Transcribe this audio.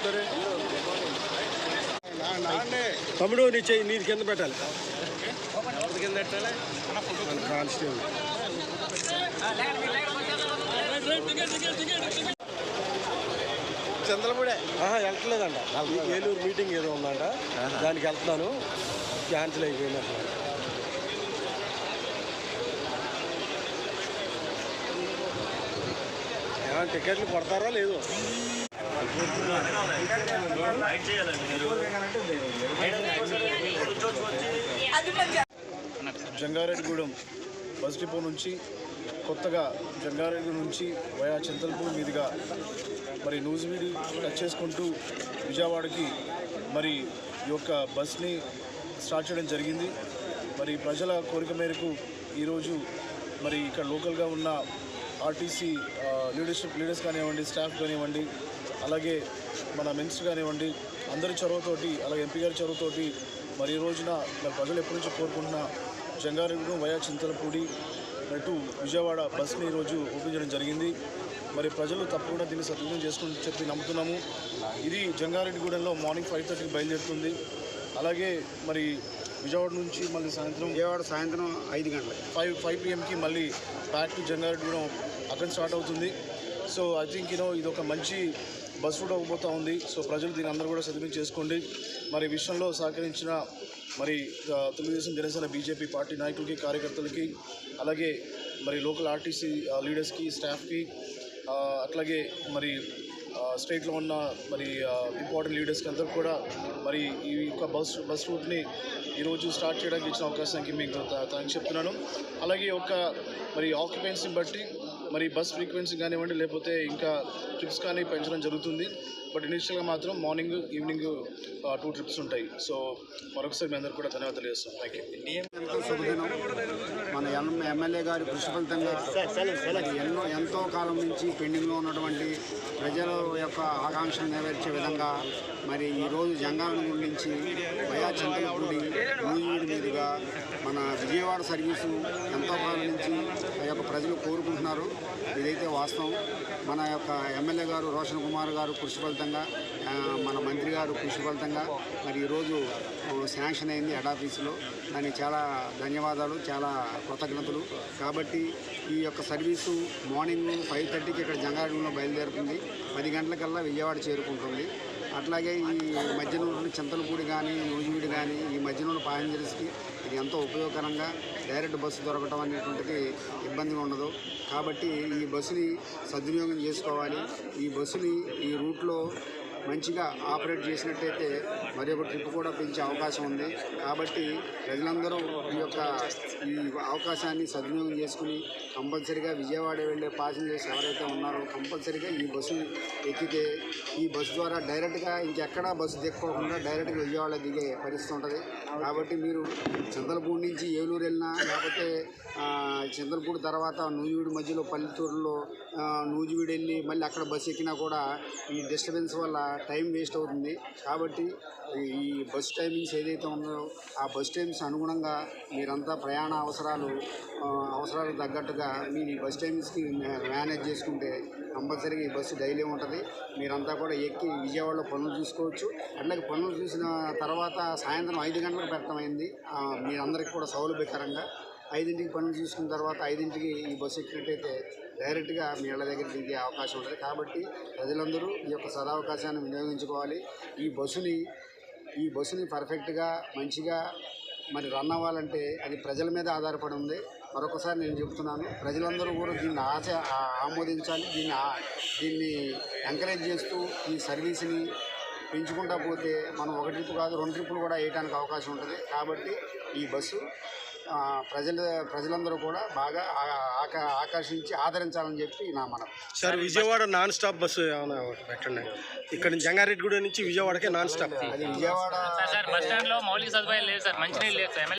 సరే తమ్ముడు నీ చెయ్యి నీది కింద పెట్టాలి. కింద పెట్టాలి కానిస్టేబుల్ చంద్రపూడే వెళ్తలేదంట. ఏలూరు మీటింగ్ ఏదో ఉందంట, దానికి వెళ్తున్నాను. క్యాన్సిల్ అయిపోయినట్టు. ఏమైనా టికెట్లు కొడతారా లేదు? జంగారెడ్డిగూడెం బస్ డిపో నుంచి కొత్తగా జంగారెడ్డి నుంచి వయా చింతలపూడి మీదుగా మరి నూజివీడు టచ్ చేసుకుంటూ విజయవాడకి మరి ఈ యొక్క బస్ని స్టార్ట్ చేయడం జరిగింది. మరి ప్రజల కోరిక మేరకు ఈరోజు మరి ఇక్కడ లోకల్గా ఉన్న ఆర్టీసీ లీడర్స్ కానివ్వండి, స్టాఫ్ కానివ్వండి, అలాగే మన మినిస్టర్ కానివ్వండి, అందరి చొరవతోటి, అలాగే ఎంపీ గారి చొరవతోటి మరి ఈ రోజున మరి ప్రజలు ఎప్పటి నుంచో కోరుకుంటున్న జంగారెడ్డిగూడెం వయా చింతలపూడి టు విజయవాడ బస్ని ఈరోజు ఓపెన్ చేయడం జరిగింది. మరి ప్రజలు తప్పకుండా దీన్ని సద్వినియోగం చేసుకుని చెప్పి నమ్ముతున్నాము. ఇది జంగారెడ్డిగూడెంలో మార్నింగ్ 5:30కి బయలుదేరుతుంది. అలాగే మరి విజయవాడ నుంచి మళ్ళీ సాయంత్రం 5 గంటలకు 5 PM మళ్ళీ బ్యాక్ టు జంగారెడ్డిగూడెం అక్కడ స్టార్ట్ అవుతుంది. సో ఐ థింక్ ఇది ఒక మంచి బస్ రూట్ అవ్వబోతూ ఉంది. సో ప్రజలు దీన్ని అందరూ కూడా సద్వినియోగం చేసుకోండి. మరి విషయంలో సహకరించిన మరి తెలుగుదేశం, జనసేన, బీజేపీ పార్టీ నాయకులకి, కార్యకర్తలకి, అలాగే మరి లోకల్ ఆర్టీసీ లీడర్స్కి, స్టాఫ్కి, అట్లాగే మరి స్టేట్లో ఉన్న మరి ఇంపార్టెంట్ లీడర్స్కి అందరూ కూడా మరి ఈ యొక్క బస్ రూట్ని ఈరోజు స్టార్ట్ చేయడానికి ఇచ్చిన అవకాశానికి మీకు థ్యాంక్స్ చెప్తున్నాను. అలాగే ఒక మరి ఆక్యుపెన్సీని బట్టి మరి బస్ ఫ్రీక్వెన్సీ కానివ్వండి, లేకపోతే ఇంకా ట్రిప్స్ కానీ పెంచడం జరుగుతుంది. బట్ ఇనిషియల్గా మాత్రం మార్నింగ్, ఈవినింగ్ 2 ట్రిప్స్ ఉంటాయి. సో మరొకసారి మీ అందరూ కూడా ధన్యవాదాలు చేస్తాం. Thank you. మన ఎమ్మెల్యే గారి కృషి ఫలితంగా ఎంతో కాలం నుంచి పెండింగ్లో ఉన్నటువంటి ప్రజల యొక్క ఆకాంక్షలు నెరవేర్చే విధంగా మరి ఈరోజు జంగారెడ్డిగూడెం నుంచి వయా చింతలపూడి నూజివీడు మీదుగా మన విజయవాడ సర్వీసు ఎంతో కాలం నుంచి ఆ యొక్క ప్రజలు కోరుకుంటున్నారు. ఇదైతే వాస్తవం. మన యొక్క ఎమ్మెల్యే గారు రోషన్ కుమార్ గారు కృషి ఫలితంగా, మన మంత్రి గారు కృషి ఫలితంగా మరి ఈరోజు శాంక్షన్ అయింది హెడ్ ఆఫీసులో. దానికి చాలా ధన్యవాదాలు, చాలా కృతజ్ఞతలు. కాబట్టి ఈ యొక్క సర్వీసు మార్నింగ్ 5:30కి ఇక్కడ జంగారెడ్డిగూడెంలో బయలుదేరుతుంది. 10 గంటలకల్లా విజయవాడ చేరుకుంటుంది. అట్లాగే ఈ మధ్యలో ఉన్న చింతలపూడి కానీ, నూజివీడు కానీ ఈ మధ్యలో ఉన్న ప్యాసింజర్స్కి ఇది ఎంతో ఉపయోగకరంగా డైరెక్ట్ బస్సు దొరకటం అనేటువంటిది ఇబ్బందిగా ఉండదు. కాబట్టి ఈ బస్సుని సద్వినియోగం చేసుకోవాలి. ఈ బస్సుని ఈ రూట్లో మంచిగా ఆపరేట్ చేసినట్టయితే మరి ఒక ట్రిప్ కూడా పెంచే అవకాశం ఉంది. కాబట్టి ప్రజలందరూ ఈ అవకాశాన్ని సద్వినియోగం చేసుకుని కంపల్సరీగా విజయవాడ వెళ్ళే ప్యాసింజర్స్ ఎవరైతే ఉన్నారో కంపల్సరీగా ఈ బస్సు ఎక్కితే ఈ బస్సు ద్వారా డైరెక్ట్గా ఇంకెక్కడా బస్సు దిక్కోకుండా డైరెక్ట్గా విజయవాడ దిగే పరిస్థితి ఉంటుంది. కాబట్టి మీరు చింతలపూడి నుంచి ఏలూరు వెళ్ళినా, లేకపోతే చింతలపూడి తర్వాత నూజివీడు మధ్యలో పల్లెటూరులో నూజివీడు వెళ్ళి మళ్ళీ అక్కడ బస్సు ఎక్కినా కూడా ఈ డిస్టర్బెన్స్ వల్ల టైం వేస్ట్ అవుతుంది. కాబట్టి ఈ బస్ టైమింగ్స్ ఏదైతే ఉందో ఆ బస్ టైమ్స్ అనుగుణంగా మీరంతా ప్రయాణ అవసరాలకు తగ్గట్టుగా మీ బస్ టైమ్స్కి మేనేజ్ చేసుకుంటే కంపల్సరీగా ఈ బస్సు డైలీ ఉంటుంది. మీరంతా కూడా ఎక్కి విజయవాడలో పనులు చూసుకోవచ్చు. అట్లాగే పనులు చూసిన తర్వాత సాయంత్రం 5 గంటలకు పెట్టమైంది. మీరందరికీ కూడా సౌలభ్యకరంగా 5ంటికి పనులు చూసుకున్న తర్వాత 5ంటికి ఈ బస్సు ఎక్కినట్టయితే డైరెక్ట్గా మీ ఇళ్ళ దగ్గర దిగే అవకాశం ఉంటుంది. కాబట్టి ప్రజలందరూ ఈ యొక్క సదావకాశాన్ని వినియోగించుకోవాలి. ఈ బస్సుని పర్ఫెక్ట్గా మంచిగా మరి రన్ అవ్వాలంటే అది ప్రజల మీద ఆధారపడి ఉంది. మరొకసారి నేను చెప్తున్నాను, ప్రజలందరూ కూడా దీన్ని ఆమోదించాలి. దీన్ని ఎంకరేజ్ చేస్తూ ఈ సర్వీస్ని పెంచుకుంటా పోతే మనం 1 ట్రిప్ కాదు 2 ట్రిప్పులు కూడా వేయడానికి అవకాశం ఉంటుంది. కాబట్టి ఈ బస్సు ప్రజలందరూ కూడా బాగా ఆకర్షించి ఆదరించాలని చెప్పి నా మనం. Sir, Vijayawada non stop bus ఏమైనా పెట్టండి. ఇక్కడ జంగారెడ్డిగూడెం నుంచి విజయవాడకే నాన్ స్టాప్. అది విజయవాడ బస్ స్టాండ్లో మౌలిక సదుపాయాలు లేవు సార్, మంచినీళ్ళు లేవు సార్.